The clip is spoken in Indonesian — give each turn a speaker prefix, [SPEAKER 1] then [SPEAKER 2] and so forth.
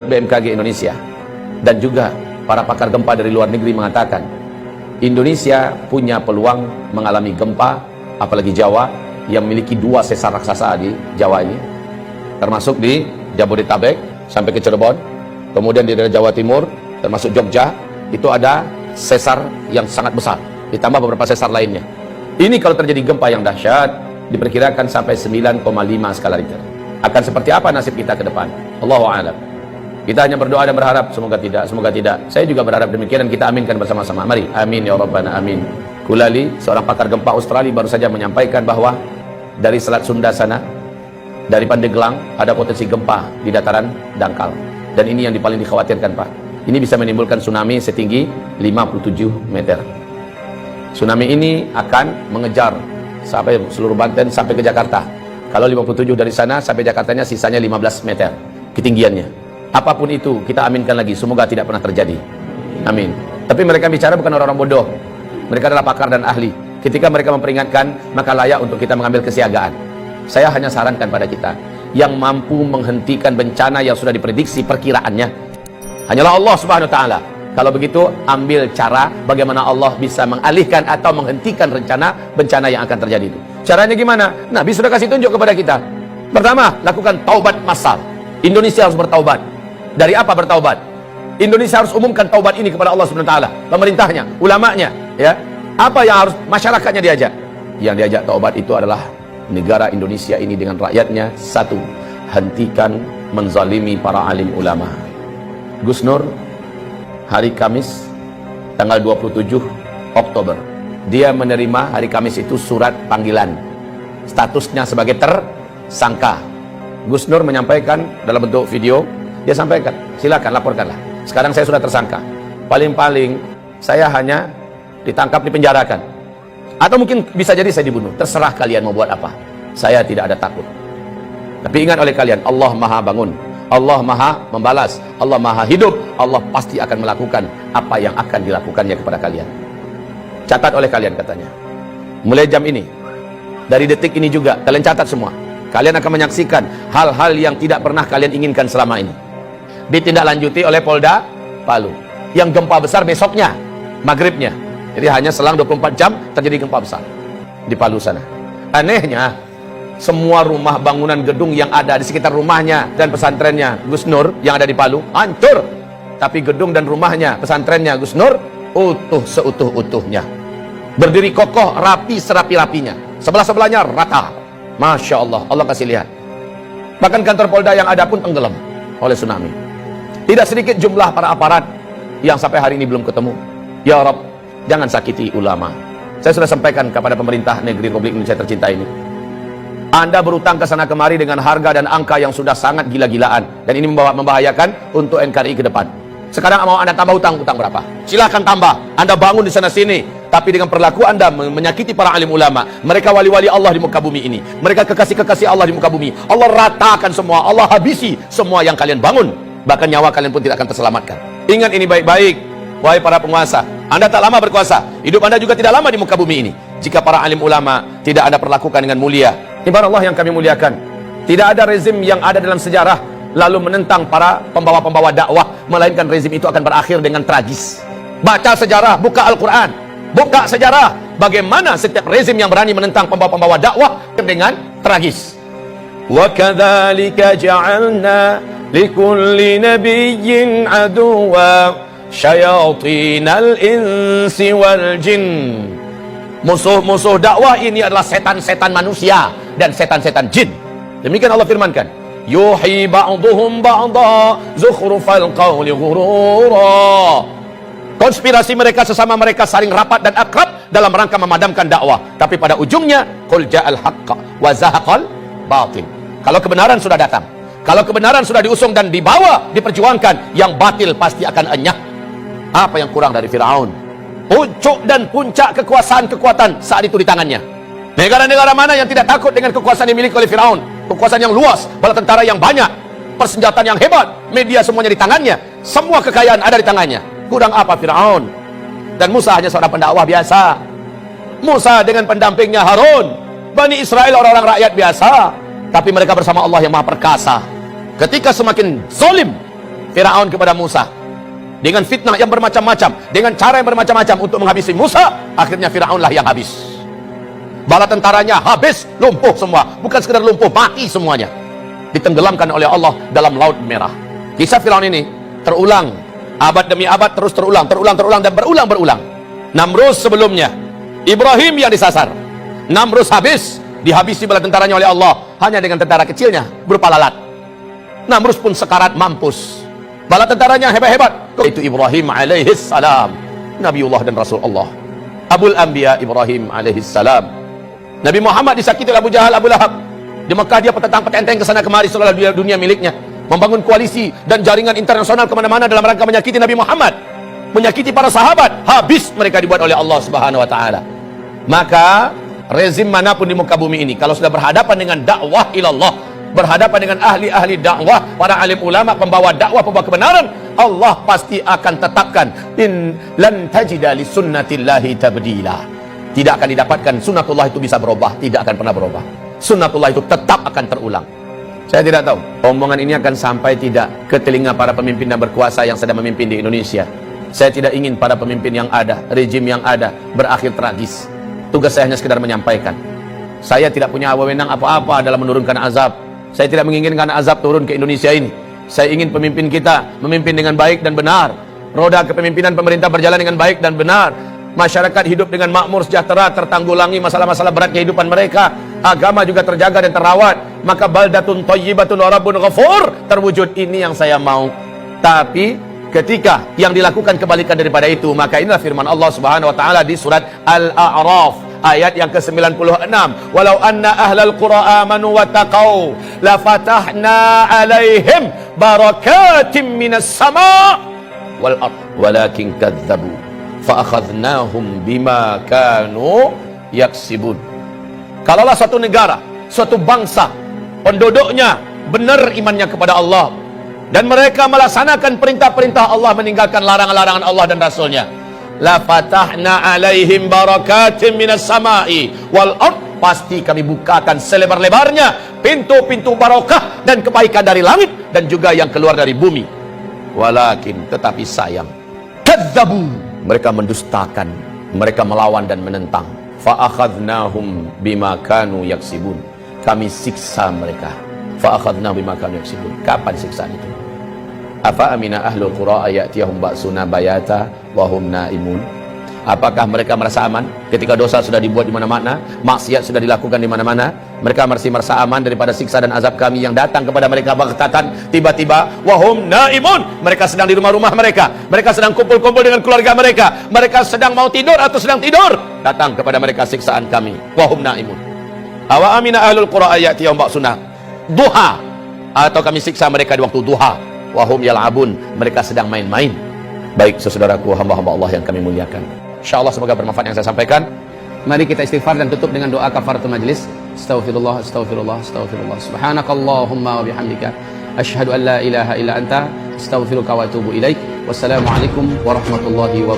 [SPEAKER 1] BMKG Indonesia dan juga para pakar gempa dari luar negeri mengatakan Indonesia punya peluang mengalami gempa, apalagi Jawa yang memiliki 2 sesar raksasa di Jawa ini, termasuk di Jabodetabek sampai ke Cirebon, kemudian di daerah Jawa Timur termasuk Jogja, itu ada sesar yang sangat besar, ditambah beberapa sesar lainnya. Ini kalau terjadi gempa yang dahsyat diperkirakan sampai 9,5 skala Richter. Akan seperti apa nasib kita ke depan? Allahu a'lam. Kita hanya berdoa dan berharap semoga tidak, semoga tidak. Saya juga berharap demikian dan kita aminkan bersama-sama. Mari, amin ya rabbana amin. Kulali, seorang pakar gempa Australia, baru saja menyampaikan bahwa dari Selat Sunda sana, dari Pandeglang, ada potensi gempa di dataran dangkal. Dan ini yang paling dikhawatirkan, Pak. Ini bisa menimbulkan tsunami setinggi 57 meter. Tsunami ini akan mengejar sampai seluruh Banten sampai ke Jakarta. Kalau 57 dari sana sampai Jakartanya sisanya 15 meter ketinggiannya. Apapun itu, kita aminkan lagi, semoga tidak pernah terjadi. Amin. Tapi mereka bicara bukan orang-orang bodoh. Mereka adalah pakar dan ahli. Ketika mereka memperingatkan, maka layak untuk kita mengambil kesiagaan. Saya hanya sarankan pada kita, yang mampu menghentikan bencana yang sudah diprediksi perkiraannya hanyalah Allah Subhanahu wa taala. Kalau begitu, ambil cara bagaimana Allah bisa mengalihkan atau menghentikan rencana bencana yang akan terjadi itu. Caranya gimana? Nabi sudah kasih tunjuk kepada kita. Pertama, lakukan taubat massal. Indonesia harus bertaubat. Dari apa bertaubat? Indonesia harus umumkan taubat ini kepada Allah Subhanahu wa taala, pemerintahnya, ulamanya, ya. Apa yang harus masyarakatnya diajak? Yang diajak taubat itu adalah negara Indonesia ini dengan rakyatnya. Satu, hentikan menzalimi para alim ulama. Gus Nur hari Kamis tanggal 27 Oktober dia menerima hari Kamis itu surat panggilan, statusnya sebagai tersangka. Gus Nur menyampaikan dalam bentuk video, dia sampaikan, silakan laporkanlah, sekarang saya sudah tersangka, paling-paling saya hanya ditangkap, dipenjarakan, atau mungkin bisa jadi saya dibunuh, terserah kalian mau buat apa, saya tidak ada takut. Tapi ingat oleh kalian, Allah maha bangun, Allah maha membalas, Allah maha hidup, Allah pasti akan melakukan apa yang akan dilakukannya kepada kalian. Catat oleh kalian, katanya, mulai jam ini, dari detik ini juga, kalian catat semua. Kalian akan menyaksikan hal-hal yang tidak pernah kalian inginkan selama ini. Ditindaklanjuti oleh Polda Palu. Yang gempa besar besoknya, maghribnya. Jadi hanya selang 24 jam terjadi gempa besar di Palu sana. Anehnya, semua rumah bangunan gedung yang ada di sekitar rumahnya dan pesantrennya Gus Nur yang ada di Palu hancur. Tapi gedung dan rumahnya, pesantrennya Gus Nur utuh seutuh-utuhnya. Berdiri kokoh, rapi serapi-rapinya. Sebelah-sebelahnya rata. Masya Allah, Allah kasih lihat. Bahkan kantor Polda yang ada pun tenggelam oleh tsunami. Tidak sedikit jumlah para aparat yang sampai hari ini belum ketemu. Ya Rabb, jangan sakiti ulama. Saya sudah sampaikan kepada pemerintah negeri Republik Indonesia tercinta ini. Anda berutang ke sana kemari dengan harga dan angka yang sudah sangat gila-gilaan. Dan ini membahayakan untuk NKRI ke depan. Sekarang mau Anda tambah utang berapa? Silahkan tambah. Anda bangun di sana-sini. Tapi dengan perilaku Anda menyakiti para alim ulama, mereka wali-wali Allah di muka bumi ini, mereka kekasih-kekasih Allah di muka bumi, Allah ratakan semua, Allah habisi semua yang kalian bangun, bahkan nyawa kalian pun tidak akan terselamatkan. Ingat ini baik-baik, wahai para penguasa. Anda tak lama berkuasa, hidup Anda juga tidak lama di muka bumi ini. Jika para alim ulama tidak Anda perlakukan dengan mulia, ibarat Allah yang kami muliakan. Tidak ada rezim yang ada dalam sejarah lalu menentang para pembawa-pembawa dakwah, melainkan rezim itu akan berakhir dengan tragis. Baca sejarah, buka Al-Quran, buka sejarah bagaimana setiap rezim yang berani menentang pembawa-pembawa dakwah dengan tragis. Wa kadzalika ja'alna likulli nabiyyin aduwwa syayatinal insi wal jin. Musuh-musuh dakwah ini adalah setan-setan manusia dan setan-setan jin. Demikian Allah firmankan, yuhi ba'dhum ba'dha zukhrufal qawli ghurura. Konspirasi mereka sesama mereka saling rapat dan akrab dalam rangka memadamkan dakwah. Tapi pada ujungnya, qul ja'al haqqa wa zahaqal batil. Kalau kebenaran sudah datang, kalau kebenaran sudah diusung dan dibawa, diperjuangkan, yang batil pasti akan enyah. Apa yang kurang dari Firaun? Pucuk dan puncak kekuasaan-kekuatan saat itu di tangannya. Negara-negara mana yang tidak takut dengan kekuasaan yang dimiliki oleh Firaun? Kekuasaan yang luas, bala tentara yang banyak, persenjataan yang hebat, media semuanya di tangannya, semua kekayaan ada di tangannya. Kurang apa Firaun? Dan Musa hanya seorang pendakwah biasa. Musa dengan pendampingnya Harun. Bani Israel orang-orang rakyat biasa. Tapi mereka bersama Allah yang maha perkasa. Ketika semakin zalim, Firaun kepada Musa dengan fitnah yang bermacam-macam, dengan cara yang bermacam-macam untuk menghabisi Musa. Akhirnya Firaunlah yang habis. Bala tentaranya habis, lumpuh semua. Bukan sekedar lumpuh, mati semuanya. Ditenggelamkan oleh Allah dalam Laut Merah. Kisah Firaun ini terulang, abad demi abad terus terulang dan berulang. Namrus sebelumnya, Ibrahim yang disasar. Namrus habis, dihabisi bala tentaranya oleh Allah hanya dengan tentara kecilnya berupa lalat. Namrus pun sekarat mampus. Bala tentaranya hebat-hebat. Itu Ibrahim alaihissalam, Nabiullah dan Rasulullah, Abul Anbiya Ibrahim alaihissalam. Nabi Muhammad disakiti oleh Abu Jahal, Abu Lahab. Di Mekah dia petentang-petenteng ke sana kemari seolah dunia miliknya, membangun koalisi dan jaringan internasional kemana-mana dalam rangka menyakiti Nabi Muhammad, menyakiti para sahabat. Habis mereka dibuat oleh Allah Subhanahu wa taala. Maka rezim manapun di muka bumi ini, kalau sudah berhadapan dengan dakwah ilallah, berhadapan dengan ahli-ahli dakwah, para alim ulama, pembawa dakwah, pembawa kebenaran, Allah pasti akan tetapkan lan tajida li sunnatillahi tabdila. Tidak akan didapatkan sunnatullah itu bisa berubah, tidak akan pernah berubah. Sunnatullah itu tetap akan terulang. Saya tidak tahu omongan ini akan sampai tidak ke telinga para pemimpin dan berkuasa yang sedang memimpin di Indonesia. Saya tidak ingin para pemimpin yang ada, rejim yang ada berakhir tragis. Tugas saya hanya sekedar menyampaikan. Saya tidak punya wewenang apa-apa dalam menurunkan azab. Saya tidak menginginkan azab turun ke Indonesia ini. Saya ingin pemimpin kita memimpin dengan baik dan benar. Roda kepemimpinan pemerintah berjalan dengan baik dan benar. Masyarakat hidup dengan makmur, sejahtera, tertanggulangi masalah-masalah berat kehidupan mereka. Agama juga terjaga dan terawat. Maka baldatun thayyibatun wa rabbun ghafur terwujud. Ini yang saya mau. Tapi ketika yang dilakukan kebalikan daripada itu, maka inilah firman Allah Subhanahu wa taala di surat Al-A'raf ayat yang ke-96. Walau anna ahlal qura amanu wa taqau la fatahna alaihim barakatim minas sama' wal ard walakin kadzabu fa akhadnahum bima kanu yaksibun. Kalaulah suatu negara, suatu bangsa, penduduknya benar imannya kepada Allah dan mereka melaksanakan perintah-perintah Allah, meninggalkan larangan-larangan Allah dan Rasulnya, la fatahna alaihim barakatim minas sama'i wal ard, pasti kami bukakan selebar-lebarnya pintu-pintu barakah dan kebaikan dari langit dan juga yang keluar dari bumi. Walakin, tetapi sayang, kadzabu, mereka mendustakan, mereka melawan dan menentang. Fa akhadnahum bima kanu yaksibun, kami siksa mereka. Fa akhadnahum bima kanu yaksibun. Kapan siksaan itu? Afa amina ahlul qura ayatiyahum ba'suna bayata wa hum naimun. Apakah mereka merasa aman ketika dosa sudah dibuat di mana-mana, maksiat sudah dilakukan di mana-mana? Mereka masih merasa aman daripada siksa dan azab kami yang datang kepada mereka baghtatan, tiba-tiba. Wa hum naimun, mereka sedang di rumah-rumah mereka, mereka sedang kumpul-kumpul dengan keluarga mereka, mereka sedang mau tidur atau sedang tidur, datang kepada mereka siksaan kami. Wa hum naimun. Awa amina ahlul qura ayatiyahum ba'suna duha, atau kami siksa mereka di waktu duha. Wahum yal'abun, mereka sedang main-main. Baik saudaraku, hamba-hamba Allah yang kami muliakan, insyaallah semoga bermanfaat yang saya sampaikan. Mari kita istighfar dan tutup dengan doa kafaratul majlis. Astaghfirullah, astaghfirullah, astaghfirullah. Subhanakallahumma wa bihamdika asyhadu an la ilaha illa anta astaghfiruka wa atubu ilaik. Wassalamualaikum warahmatullahi wabarakatuh.